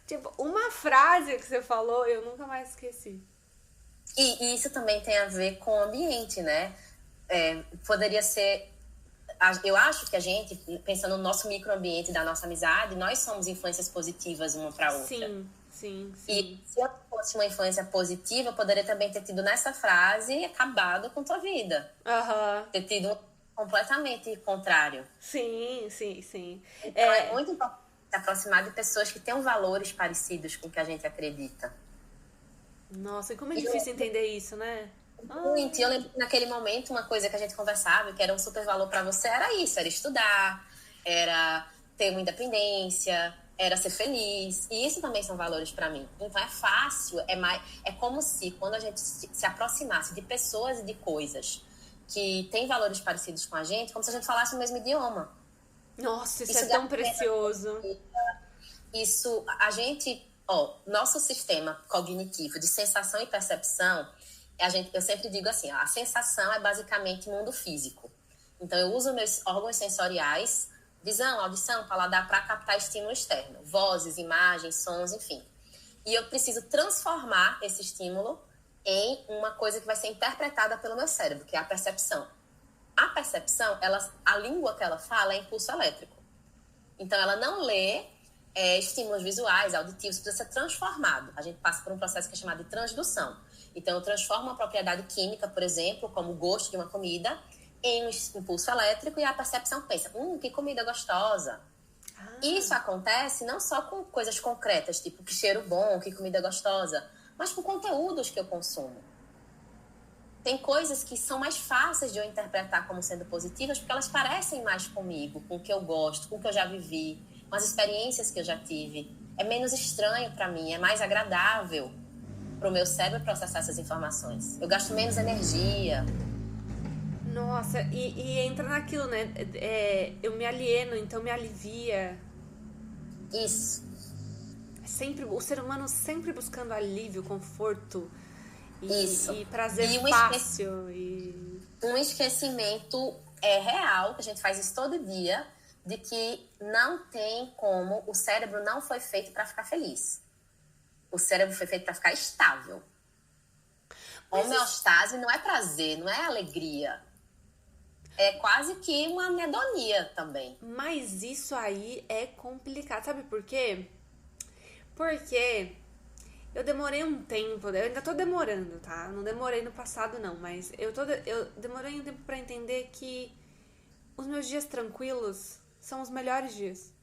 Tipo, uma frase que você falou, eu nunca mais esqueci. E isso também tem a ver com o ambiente, né? Poderia ser... Eu acho que a gente, pensando no nosso microambiente da nossa amizade, nós somos influências positivas uma para outra. Sim. E se eu fosse uma influência positiva, eu poderia também ter tido nessa frase acabado com tua vida. Ter tido completamente contrário. Sim. Então é muito importante se aproximar de pessoas que tenham valores parecidos com o que a gente acredita. Nossa, e como é difícil entender isso, né? Muito. E eu lembro que naquele momento, uma coisa que a gente conversava, que era um super valor para você, era isso. Era estudar, era ter uma independência, era ser feliz. E isso também são valores para mim. Então é fácil, é como se quando a gente se aproximasse de pessoas e de coisas que têm valores parecidos com a gente, como se a gente falasse o mesmo idioma. Nossa, isso é tão precioso. Isso, a gente... nosso sistema cognitivo de sensação e percepção, eu sempre digo assim, a sensação é basicamente mundo físico. Então, eu uso meus órgãos sensoriais, visão, audição, paladar, para captar estímulo externo. Vozes, imagens, sons, enfim. E eu preciso transformar esse estímulo em uma coisa que vai ser interpretada pelo meu cérebro, que é a percepção. A percepção, a língua que ela fala é impulso elétrico. Então, ela não lê estímulos visuais, auditivos, precisa ser transformado. A gente passa por um processo que é chamado de transdução. Então, eu transformo uma propriedade química, por exemplo, como o gosto de uma comida, em um impulso elétrico e a percepção pensa, que comida gostosa. Isso acontece não só com coisas concretas, tipo que cheiro bom, que comida gostosa, mas com conteúdos que eu consumo. Tem coisas que são mais fáceis de eu interpretar como sendo positivas porque elas parecem mais comigo, com o que eu gosto, com o que eu já vivi, com as experiências que eu já tive. É menos estranho para mim, é mais agradável para o meu cérebro processar essas informações. Eu gasto menos energia. Nossa, e entra naquilo, né? Eu me alieno, então me alivia. Isso. É sempre, o ser humano sempre buscando alívio, conforto Isso. e prazer E fácil. Um esquecimento real, que a gente faz isso todo dia, de que não tem como, o cérebro não foi feito para ficar feliz. O cérebro foi feito para ficar estável. Homeostase não é prazer, não é alegria. É quase que uma anedonia também. Mas isso aí é complicado. Sabe por quê? Porque eu demorei um tempo, eu ainda tô demorando, tá? Não demorei no passado, não, mas eu demorei um tempo pra entender que os meus dias tranquilos são os melhores dias.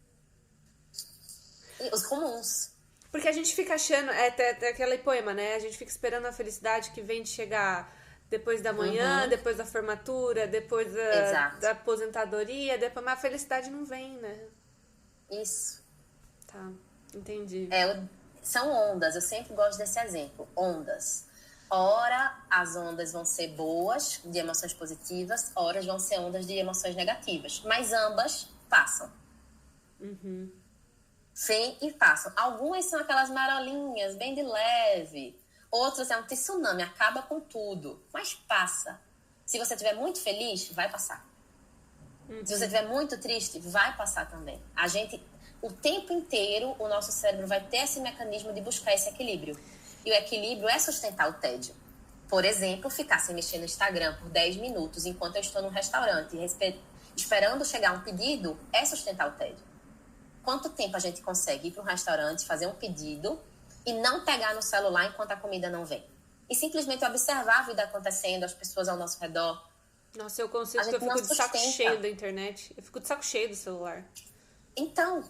E os comuns. Porque a gente fica achando, tem aquele poema, né? A gente fica esperando a felicidade que vem de chegar depois da manhã, depois da formatura, depois da aposentadoria, mas a felicidade não vem, né? Isso. Tá, entendi. São ondas, eu sempre gosto desse exemplo. Ondas. Ora, as ondas vão ser boas, de emoções positivas, ora vão ser ondas de emoções negativas. Mas ambas passam. Vêm e passam. Algumas são aquelas marolinhas, bem de leve. Outras é um tsunami, acaba com tudo. Mas passa. Se você estiver muito feliz, vai passar. Se você estiver muito triste, vai passar também. O tempo inteiro, o nosso cérebro vai ter esse mecanismo de buscar esse equilíbrio. E o equilíbrio é sustentar o tédio. Por exemplo, ficar sem mexer no Instagram por 10 minutos enquanto eu estou num restaurante esperando chegar um pedido, é sustentar o tédio. Quanto tempo a gente consegue ir para um restaurante, fazer um pedido e não pegar no celular enquanto a comida não vem? E simplesmente observar a vida acontecendo, as pessoas ao nosso redor. Nossa, eu consigo, porque eu fico de saco cheio da internet. Eu fico de saco cheio do celular. Então,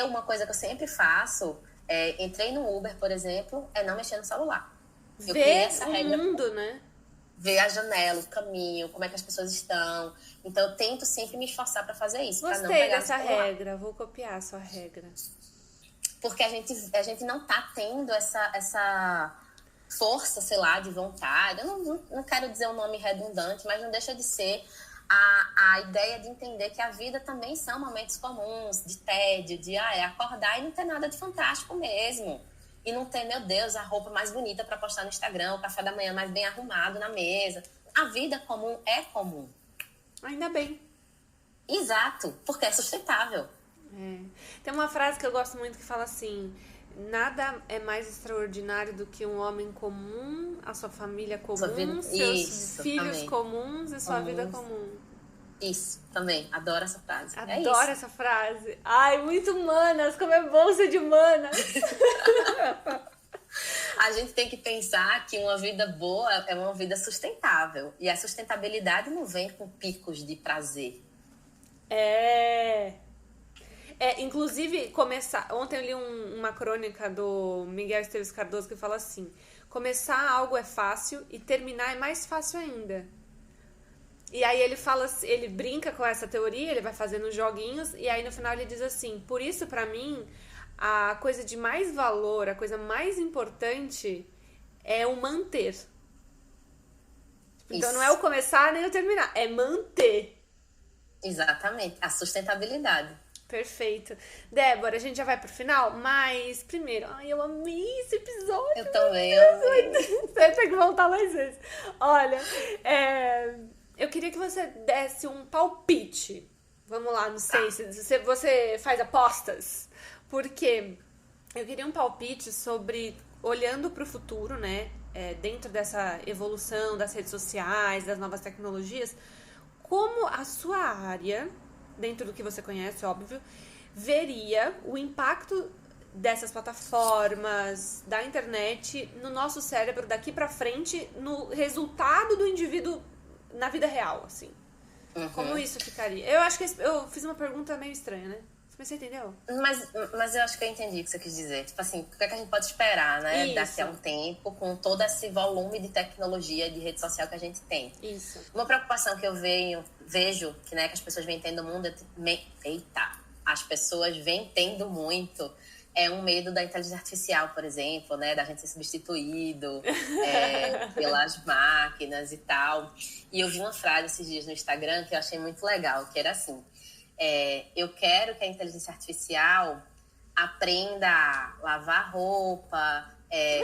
uma coisa que eu sempre faço, entrei no Uber, por exemplo, é não mexer no celular. Eu criei essa regra. Mundo, né? Ver a janela, o caminho, como é que as pessoas estão. Então, eu tento sempre me esforçar para fazer isso. Gostei não pegar dessa regra, vou copiar a sua regra. Porque a gente não tá tendo essa força, sei lá, de vontade. Eu não quero dizer um nome redundante, mas não deixa de ser a ideia de entender que a vida também são momentos comuns, de tédio, de acordar e não ter nada de fantástico mesmo. E não ter, meu Deus, a roupa mais bonita para postar no Instagram, o café da manhã mais bem arrumado na mesa. A vida comum é comum. Ainda bem. Exato, porque é sustentável. Tem uma frase que eu gosto muito que fala assim: nada é mais extraordinário do que um homem comum, a sua família comum, seus filhos comuns e sua vida comum. Isso, também. Adoro essa frase. Adoro essa frase. Ai, muito humanas, como é bom ser de humanas. A gente tem que pensar que uma vida boa é uma vida sustentável. E a sustentabilidade não vem com picos de prazer. Inclusive, ontem eu li uma crônica do Miguel Esteves Cardoso que fala assim: começar algo é fácil e terminar é mais fácil ainda. E aí ele brinca com essa teoria, ele vai fazendo joguinhos, e aí no final ele diz assim: por isso, pra mim, a coisa de mais valor, a coisa mais importante é o manter. Então não é o começar nem o terminar, é manter. Exatamente, a sustentabilidade. Perfeito. Débora, a gente já vai pro final, mas primeiro, eu amei esse episódio. Eu também amei. Você vai ter que voltar mais vezes. Olha, eu queria que você desse um palpite. Vamos lá, não sei se você faz apostas. Porque eu queria um palpite sobre, olhando pro futuro, né? Dentro dessa evolução das redes sociais, das novas tecnologias, como a sua área, dentro do que você conhece, óbvio, veria o impacto dessas plataformas, da internet, no nosso cérebro daqui pra frente, no resultado do indivíduo na vida real, assim. Como isso ficaria? Eu acho que eu fiz uma pergunta meio estranha, né? Mas você entendeu? Mas eu acho que eu entendi o que você quis dizer. Tipo assim, o que é que a gente pode esperar, né? Isso. Daqui a um tempo, com todo esse volume de tecnologia, de rede social que a gente tem. Isso. Uma preocupação que eu vejo que, né, que as pessoas vêm tendo muito... As pessoas vêm tendo muito... É um medo da inteligência artificial, por exemplo, né? Da gente ser substituído pelas máquinas e tal. E eu vi uma frase esses dias no Instagram que eu achei muito legal, que era assim... eu quero que a inteligência artificial aprenda a lavar roupa,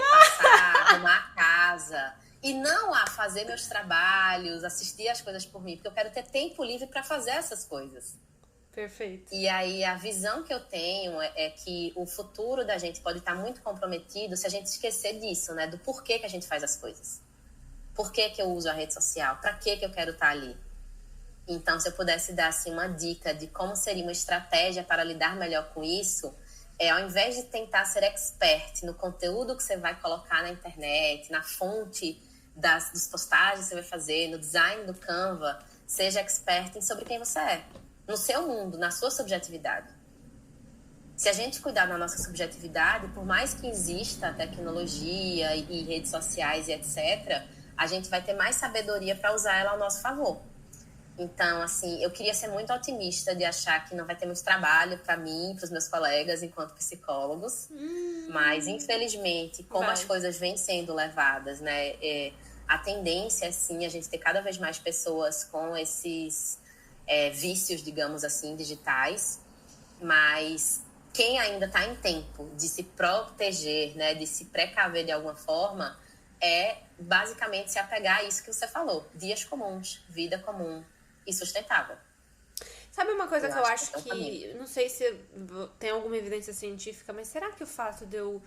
passar, arrumar a casa. E não a fazer meus trabalhos, assistir as coisas por mim, porque eu quero ter tempo livre para fazer essas coisas. Perfeito. E aí a visão que eu tenho é que o futuro da gente pode estar muito comprometido se a gente esquecer disso, né? Do porquê que a gente faz as coisas. Por que que eu uso a rede social? Para que que eu quero estar ali? Então, se eu pudesse dar assim, uma dica de como seria uma estratégia para lidar melhor com isso, ao invés de tentar ser expert no conteúdo que você vai colocar na internet, na fonte dos postagens que você vai fazer, no design do Canva, seja expert em sobre quem você é, no seu mundo, na sua subjetividade. Se a gente cuidar da nossa subjetividade, por mais que exista a tecnologia e redes sociais e etc., a gente vai ter mais sabedoria para usar ela ao nosso favor. Então, assim, eu queria ser muito otimista de achar que não vai ter muito trabalho para mim e para os meus colegas enquanto psicólogos, mas, infelizmente, como as coisas vêm sendo levadas, né, a tendência é, sim, a gente ter cada vez mais pessoas com esses vícios, digamos assim, digitais, mas quem ainda está em tempo de se proteger, né, de se precaver de alguma forma, basicamente se apegar a isso que você falou, dias comuns, vida comum e sustentável. Sabe uma coisa que eu acho que não sei se tem alguma evidência científica, mas será que o fato de eu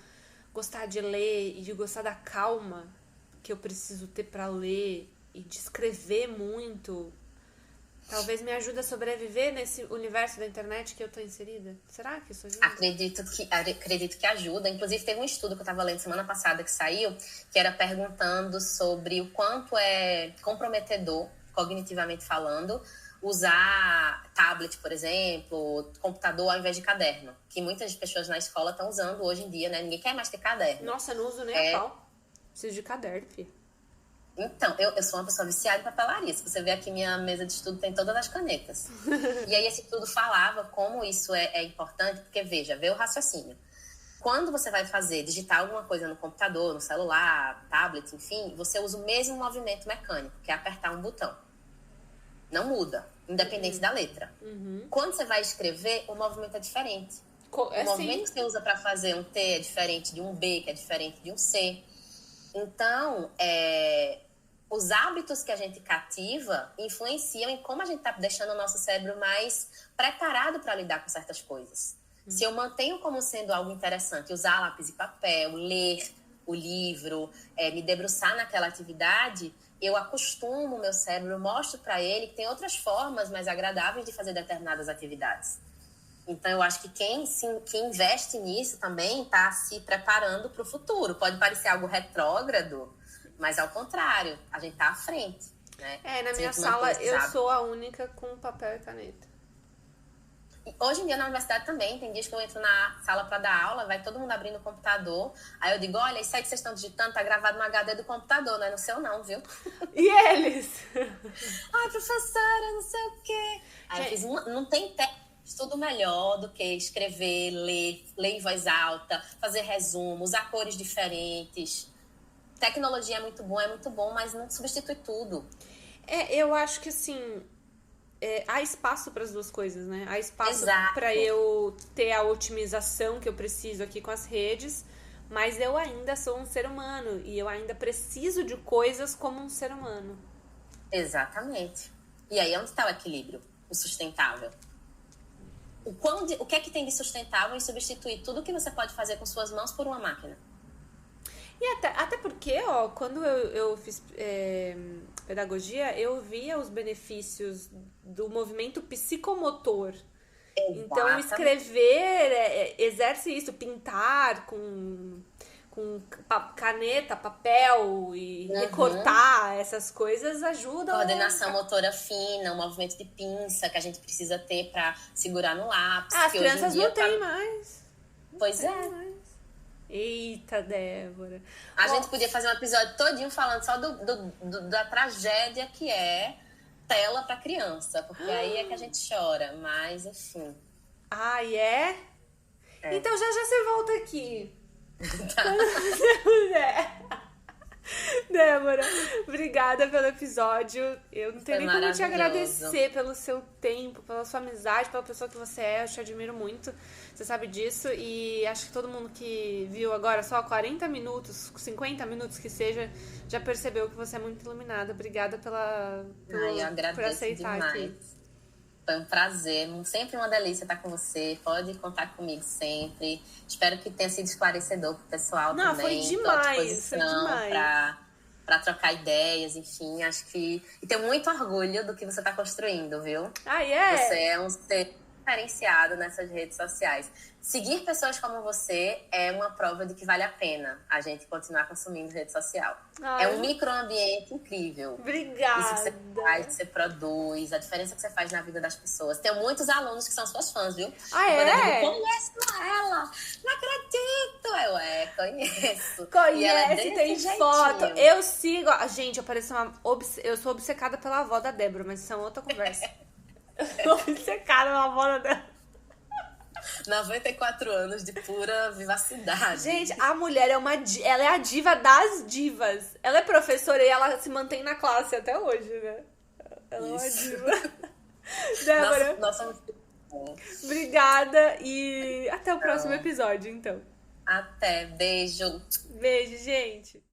gostar de ler e de gostar da calma que eu preciso ter para ler e de escrever muito, talvez me ajude a sobreviver nesse universo da internet que eu tô inserida? Será que isso ajuda? Acredito que ajuda. Inclusive, teve um estudo que eu estava lendo semana passada que saiu, que era perguntando sobre o quanto é comprometedor, cognitivamente falando, usar tablet, por exemplo, computador ao invés de caderno, que muitas pessoas na escola estão usando hoje em dia, né? Ninguém quer mais ter caderno. Nossa, não uso nem a pau. Preciso de caderno, filho. Então, eu sou uma pessoa viciada em papelaria. Se você ver aqui, minha mesa de estudo tem todas as canetas. E aí esse estudo falava como isso é importante, porque veja, vê o raciocínio. Quando você vai digitar alguma coisa no computador, no celular, tablet, enfim, você usa o mesmo movimento mecânico, que é apertar um botão. Não muda, independente da letra. Quando você vai escrever, o movimento é diferente. O movimento que você usa para fazer um T é diferente de um B, que é diferente de um C. Então, os hábitos que a gente cativa influenciam em como a gente está deixando o nosso cérebro mais preparado para lidar com certas coisas. Se eu mantenho como sendo algo interessante, usar lápis e papel, ler o livro, me debruçar naquela atividade, eu acostumo o meu cérebro, eu mostro para ele que tem outras formas mais agradáveis de fazer determinadas atividades. Então, eu acho que quem investe nisso também está se preparando para o futuro. Pode parecer algo retrógrado, mas ao contrário, a gente está à frente. Né? Na minha sala, eu sou a única com papel e caneta. Hoje em dia, na universidade também, tem dias que eu entro na sala para dar aula, vai todo mundo abrindo o computador. Aí eu digo, olha, isso aí que vocês estão digitando tá gravado no HD do computador, não é no seu não, viu? E eles? Ai, professora, não sei o quê. Aí eu fiz, não tem estudo melhor do que escrever, ler em voz alta, fazer resumo, usar cores diferentes. Tecnologia é muito bom, mas não substitui tudo. Eu acho que assim, há espaço para as duas coisas, né? Há espaço para eu ter a otimização que eu preciso aqui com as redes, mas eu ainda sou um ser humano e eu ainda preciso de coisas como um ser humano. Exatamente. E aí é onde está o equilíbrio, o sustentável. O que é que tem de sustentável em substituir tudo que você pode fazer com suas mãos por uma máquina? E até porque, quando eu fiz pedagogia, eu via os benefícios do movimento psicomotor. Exatamente. Então, escrever exerce isso, pintar com caneta, papel e recortar essas coisas ajuda. Coordenação motora fina, um movimento de pinça que a gente precisa ter para segurar no lápis. As crianças não têm mais. Pois é. Eita, Débora. A gente podia fazer um episódio todinho falando só da tragédia que é tela para criança, porque aí é que a gente chora, mas enfim. Então já você volta aqui. Tá. Débora, obrigada pelo episódio. Eu não tenho Foi nem como te maravilhoso. agradecer pelo seu tempo, pela sua amizade, pela pessoa que você é. Eu te admiro muito. Você sabe disso. E acho que todo mundo que viu agora só 40 minutos, 50 minutos que seja, já percebeu que você é muito iluminada. Obrigada Ai, eu por agradeço aceitar demais. aqui. Foi um prazer, sempre uma delícia estar com você. Pode contar comigo sempre. Espero que tenha sido esclarecedor pro pessoal Não, também. foi Estou à demais, foi disposição demais. para trocar ideias, enfim. Acho que. E tenho muito orgulho do que você está construindo, viu? Ah, Você é? é um ser diferenciado nessas redes sociais. Seguir pessoas como você é uma prova de que vale a pena a gente continuar consumindo rede social. É um Ai, microambiente incrível. Isso que você faz, que obrigada. você produz, a diferença que você faz na vida das pessoas. Tenho muitos alunos que são suas fãs, viu? Ah, Quando eu digo, é? conheço ela, não acredito. Conheço. E ela é Conhece, tem desse foto. jeitinho. Eu sigo. Gente, eu pareço eu sou obcecada pela avó da Débora, mas isso é outra conversa. Obcecada pela avó da Débora. 94 anos de pura vivacidade. Gente, a mulher é ela é a diva das divas. Ela é professora e ela se mantém na classe até hoje, né? Ela é uma Isso. diva. Débora, Nós somos bons. obrigada e até o próximo episódio, então. Até, beijo. Beijo, gente.